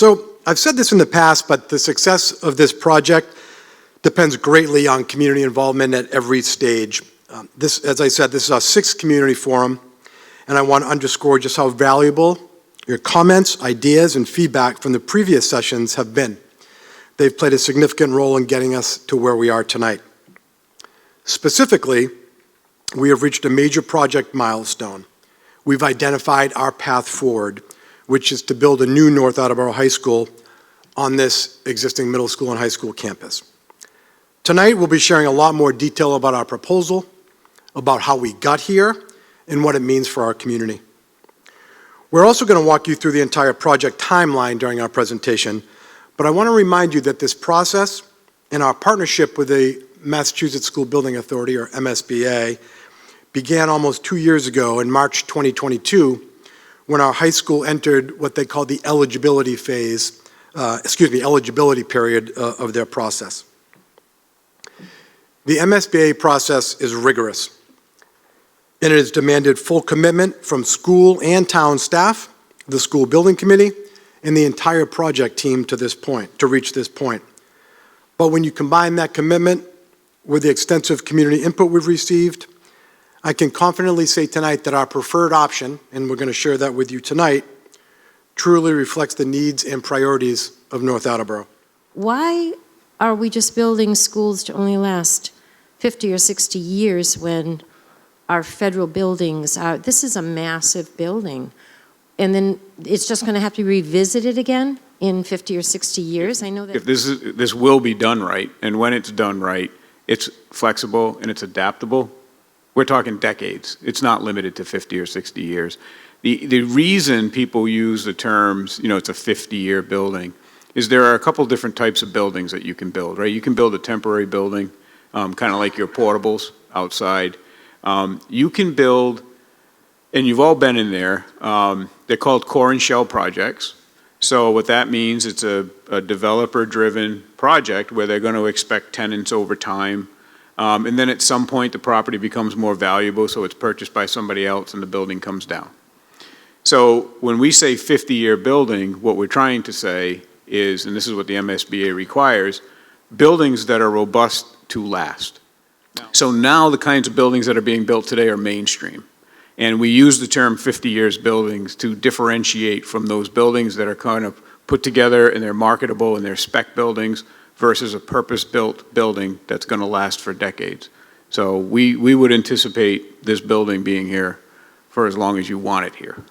So I've said this in the past, but the success of this project depends greatly on community involvement at every stage. As I said, this is our 6th community forum, and I want to underscore just how valuable your comments, ideas, and feedback from the previous sessions have been. They've played a significant role in getting us to where we are tonight. Specifically, we have reached a major project milestone. We've identified our path forward, which is to build a new North Attleboro High School on this existing middle school and high school campus. Tonight, we'll be sharing a lot more detail about our proposal, about how we got here, and what it means for our community. We're also going to walk you through the entire project timeline during our presentation, but I want to remind you that this process and our partnership with the Massachusetts School Building Authority, or MSBA, began almost 2 years ago in March 2022, when our high school entered what they call the eligibility phase, eligibility period of their process. The MSBA process is rigorous, and it has demanded full commitment from school and town staff, the school building committee, and the entire project team to reach this point. But when you combine that commitment with the extensive community input we've received, I can confidently say tonight that our preferred option, and we're going to share that with you tonight, truly reflects the needs and priorities of North Attleboro. Why are we just building schools to only last 50 or 60 years when our federal buildings are, this is a massive building, and then it's just going to have to be revisited again in 50 or 60 years? I know that. If this will be done right, and when it's done right, it's flexible and it's adaptable. We're talking decades. It's not limited to 50 or 60 years. The reason people use the terms, it's a 50-year building, is there are a couple different types of buildings that you can build, right? You can build a temporary building, kind of like your portables outside. You can build, and you've all been in there, they're called core and shell projects. So what that means, it's a developer-driven project where they're going to expect tenants over time. And then at some point, the property becomes more valuable, so it's purchased by somebody else and the building comes down. So when we say 50-year building, what we're trying to say is, and this is what the MSBA requires, buildings that are robust to last. So now the kinds of buildings that are being built today are mainstream. And we use the term 50 years buildings to differentiate from those buildings that are kind of put together and they're marketable and they're spec buildings versus a purpose-built building that's going to last for decades. So we would anticipate this building being here for as long as you want it here.